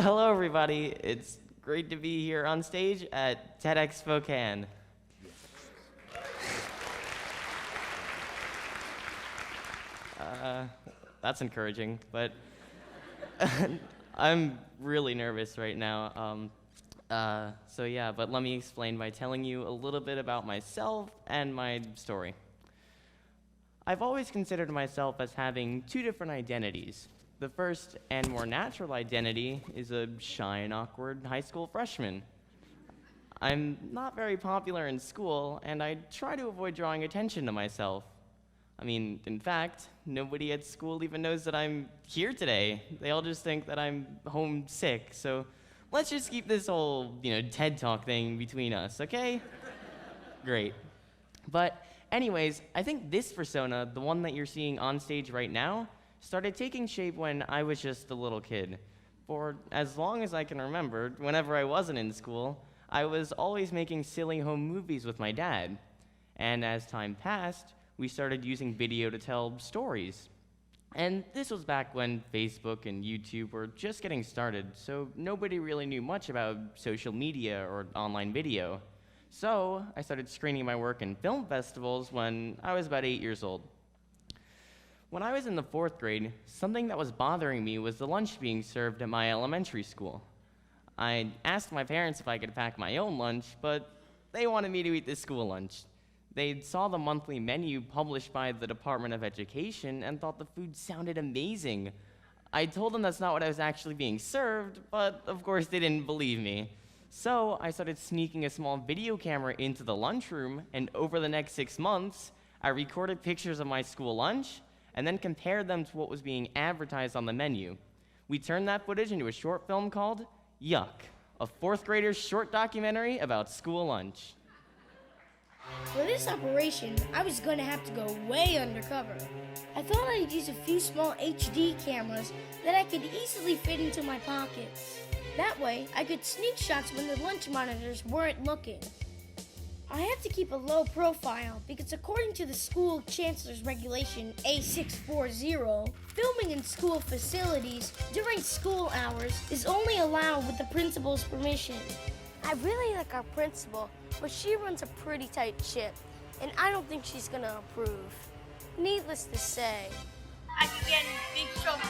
hello everybody. It's great to be here on stage at TEDxSpokane. That's encouraging, but I'm really nervous right now. But let me explain by telling you a little bit about myself and my story. I've always considered myself as having two different identities. The first and more natural identity is a shy and awkward high school freshman. I'm not very popular in school, and I try to avoid drawing attention to myself. I mean, in fact, nobody at school even knows that I'm here today. They all just think that I'm homesick, so let's just keep this whole, TED Talk thing between us, okay? Great. But anyways, I think this persona, the one that you're seeing on stage right now, started taking shape when I was just a little kid. For as long as I can remember, whenever I wasn't in school, I was always making silly home movies with my dad. And as time passed, we started using video to tell stories. And this was back when Facebook and YouTube were just getting started, so nobody really knew much about social media or online video. So I started screening my work in film festivals when I was about 8 years old. When I was in the 4th grade, something that was bothering me was the lunch being served at my elementary school. I asked my parents if I could pack my own lunch, but they wanted me to eat the school lunch. They saw the monthly menu published by the Department of Education and thought the food sounded amazing. I told them that's not what I was actually being served, but of course they didn't believe me. So I started sneaking a small video camera into the lunchroom, and over the next 6 months, I recorded pictures of my school lunch and then compared them to what was being advertised on the menu. We turned that footage into a short film called Yuck, a 4th grader's short documentary about school lunch. For this operation, I was going to have to go way undercover. I thought I'd use a few small HD cameras that I could easily fit into my pockets. That way, I could sneak shots when the lunch monitors weren't looking. I had to keep a low profile because according to the school chancellor's regulation A640, filming in school facilities during school hours is only allowed with the principal's permission. I really like our principal, but she runs a pretty tight ship, and I don't think she's gonna approve. Needless to say, I could get in big trouble.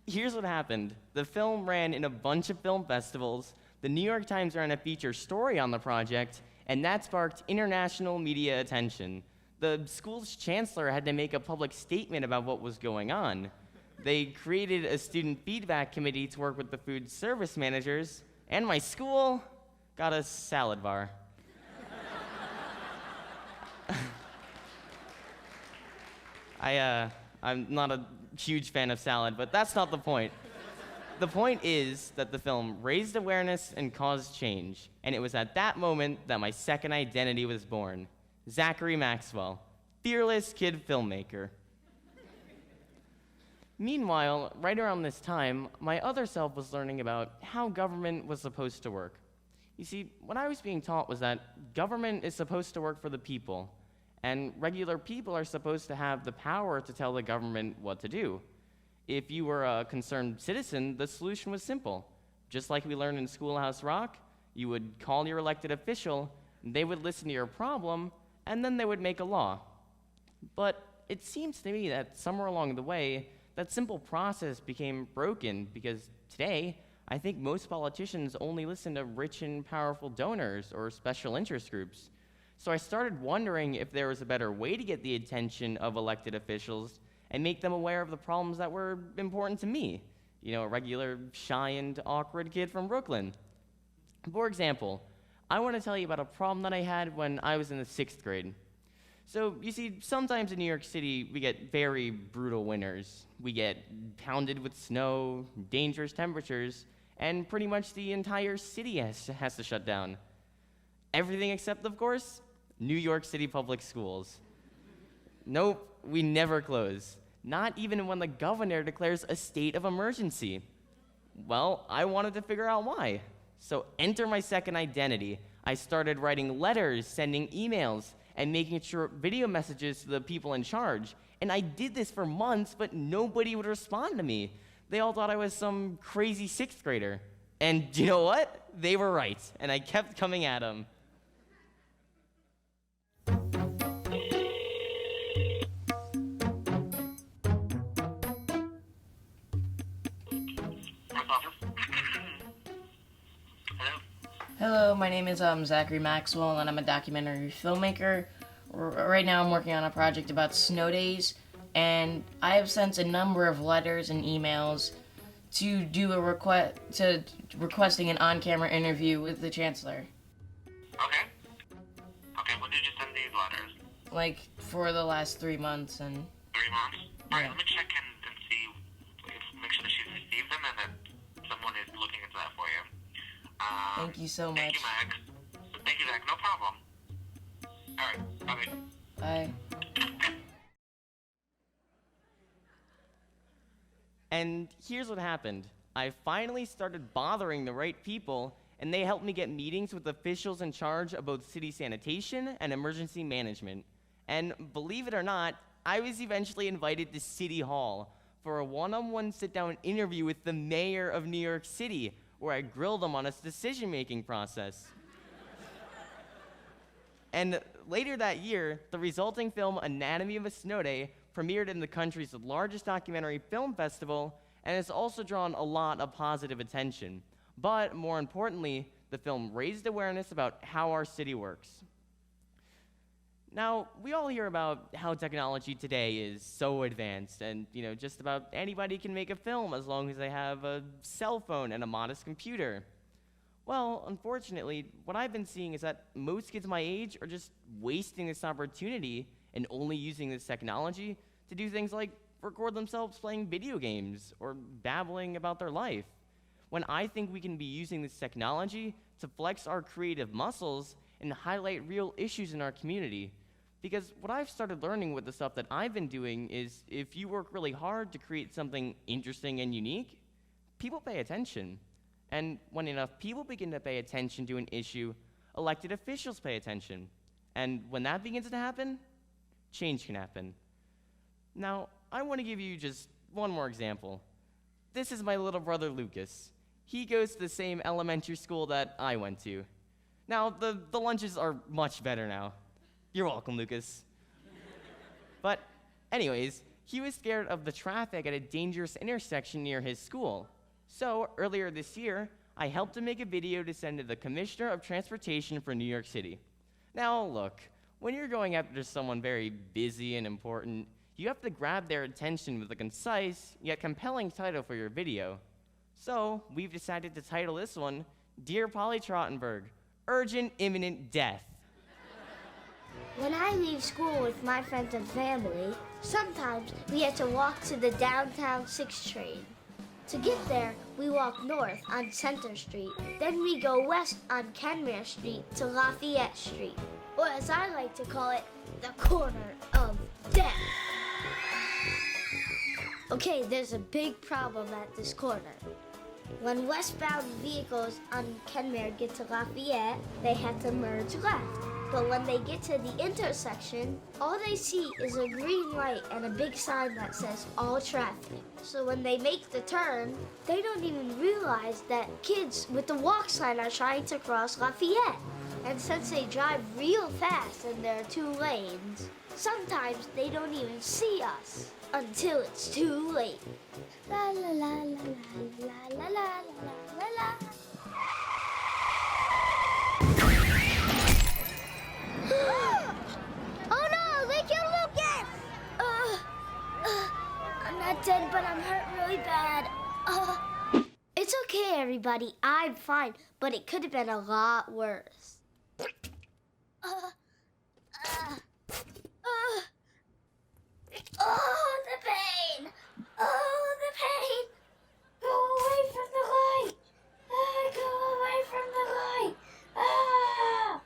Here's what happened. The film ran in a bunch of film festivals, the New York Times ran a feature story on the project, and that sparked international media attention. The school's chancellor had to make a public statement about what was going on. They created a student feedback committee to work with the food service managers, and my school got a salad bar. I'm not a huge fan of salad, but that's not the point. The point is that the film raised awareness and caused change, and it was at that moment that my second identity was born. Zachary Maxwell, fearless kid filmmaker. Meanwhile, right around this time, my other self was learning about how government was supposed to work. You see, what I was being taught was that government is supposed to work for the people, and regular people are supposed to have the power to tell the government what to do. If you were a concerned citizen, the solution was simple. Just like we learned in Schoolhouse Rock, you would call your elected official, they would listen to your problem, and then they would make a law. But it seems to me that somewhere along the way, that simple process became broken because today, I think most politicians only listen to rich and powerful donors or special interest groups. So I started wondering if there was a better way to get the attention of elected officials and make them aware of the problems that were important to me. A regular, shy and awkward kid from Brooklyn. For example, I want to tell you about a problem that I had when I was in the 6th grade. So, you see, sometimes in New York City, we get very brutal winters. We get pounded with snow, dangerous temperatures, and pretty much the entire city has to shut down. Everything except, of course, New York City public schools. Nope, we never close. Not even when the governor declares a state of emergency. Well, I wanted to figure out why. So enter my second identity. I started writing letters, sending emails, and making short video messages to the people in charge. And I did this for months, but nobody would respond to me. They all thought I was some crazy 6th grader. And you know what? They were right, and I kept coming at them. Hello, my name is Zachary Maxwell, and I'm a documentary filmmaker. Right now I'm working on a project about snow days, and I have sent a number of letters and emails to do a requesting an on-camera interview with the chancellor. Okay. Okay, when did you send these letters? Like, for the last 3 months, and... 3 months? Alright, Yeah. let me check in and see, make sure that she's received them and that someone is looking into that for you. Thank you so Thank much. you, Max. Thank you, Zach. No problem. Alright, bye. Bye. And here's what happened. I finally started bothering the right people, and they helped me get meetings with officials in charge of both city sanitation and emergency management. And believe it or not, I was eventually invited to City Hall for a one-on-one sit-down interview with the mayor of New York City, where I grilled him on his decision-making process. And later that year, the resulting film Anatomy of a Snow Day premiered in the country's largest documentary film festival, and has also drawn a lot of positive attention. But more importantly, the film raised awareness about how our city works. Now, we all hear about how technology today is so advanced, and just about anybody can make a film as long as they have a cell phone and a modest computer. Well, unfortunately, what I've been seeing is that most kids my age are just wasting this opportunity and only using this technology to do things like record themselves playing video games or babbling about their life. When I think we can be using this technology to flex our creative muscles and highlight real issues in our community. Because what I've started learning with the stuff that I've been doing is if you work really hard to create something interesting and unique, people pay attention. And when enough people begin to pay attention to an issue, elected officials pay attention. And when that begins to happen, change can happen. Now, I want to give you just one more example. This is my little brother, Lucas. He goes to the same elementary school that I went to. Now, the lunches are much better now. You're welcome, Lucas. But anyways, he was scared of the traffic at a dangerous intersection near his school. So earlier this year, I helped him make a video to send to the Commissioner of Transportation for New York City. Now, look, when you're going after someone very busy and important, you have to grab their attention with a concise yet compelling title for your video. So we've decided to title this one, Dear Polly Trottenberg, Urgent Imminent Death. When I leave school with my friends and family, sometimes we have to walk to the downtown 6 train. To get there, we walk north on Center Street. Then we go west on Kenmare Street to Lafayette Street, or as I like to call it, the corner of death. Okay, there's a big problem at this corner. When westbound vehicles on Kenmare get to Lafayette, they have to merge left. But when they get to the intersection, all they see is a green light and a big sign that says all traffic. So when they make the turn, they don't even realize that kids with the walk sign are trying to cross Lafayette. And since they drive real fast and there are 2 lanes, sometimes they don't even see us until it's too late. La la la la la la la la la la. Oh no, they killed Lucas! I'm not dead, but I'm hurt really bad. It's okay, everybody. I'm fine, but it could have been a lot worse. Oh, the pain! Oh, the pain! Go away from the light! Go away from the light! Ah!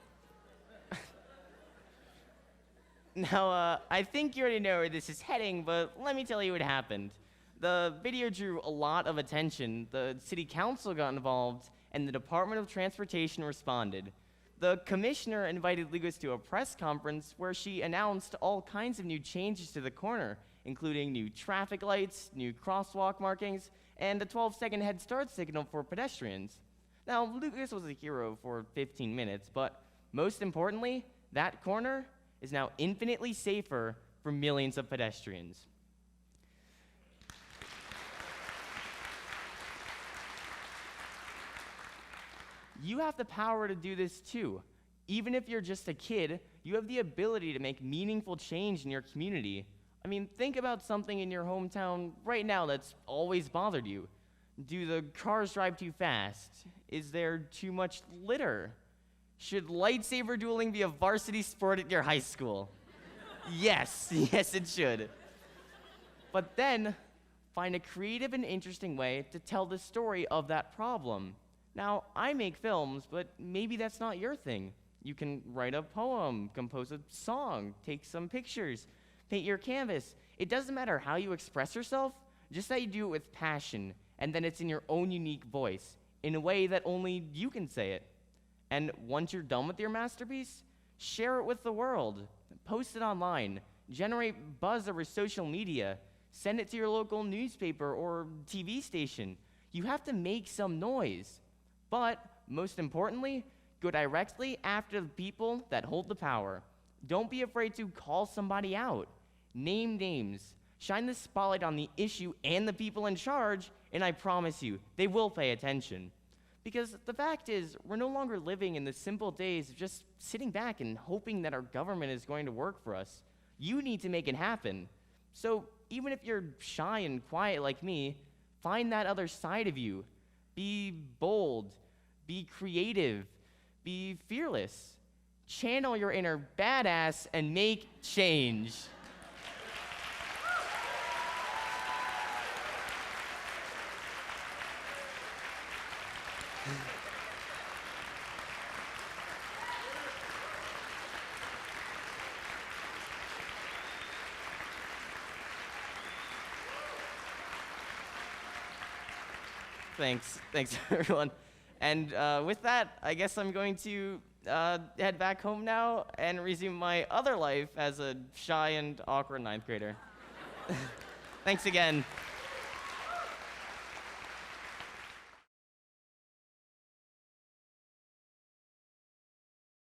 Now, I think you already know where this is heading, but let me tell you what happened. The video drew a lot of attention, the city council got involved, and the Department of Transportation responded. The commissioner invited Lucas to a press conference where she announced all kinds of new changes to the corner, including new traffic lights, new crosswalk markings, and a 12-second head start signal for pedestrians. Now, Lucas was a hero for 15 minutes, but most importantly, that corner is now infinitely safer for millions of pedestrians. You have the power to do this too. Even if you're just a kid, you have the ability to make meaningful change in your community. I mean, think about something in your hometown right now that's always bothered you. Do the cars drive too fast? Is there too much litter? Should lightsaber dueling be a varsity sport at your high school? Yes, yes it should. But then, find a creative and interesting way to tell the story of that problem. Now, I make films, but maybe that's not your thing. You can write a poem, compose a song, take some pictures, paint your canvas. It doesn't matter how you express yourself, just that you do it with passion, and then it's in your own unique voice, in a way that only you can say it. And once you're done with your masterpiece, share it with the world. Post it online, generate buzz over social media, send it to your local newspaper or TV station. You have to make some noise. But, most importantly, go directly after the people that hold the power. Don't be afraid to call somebody out. Name names. Shine the spotlight on the issue and the people in charge, and I promise you, they will pay attention. Because the fact is, we're no longer living in the simple days of just sitting back and hoping that our government is going to work for us. You need to make it happen. So, even if you're shy and quiet like me, find that other side of you. Be bold. Be creative. Be fearless. Channel your inner badass and make change. Thanks everyone. And with that, I guess I'm going to head back home now and resume my other life as a shy and awkward ninth grader. Thanks again.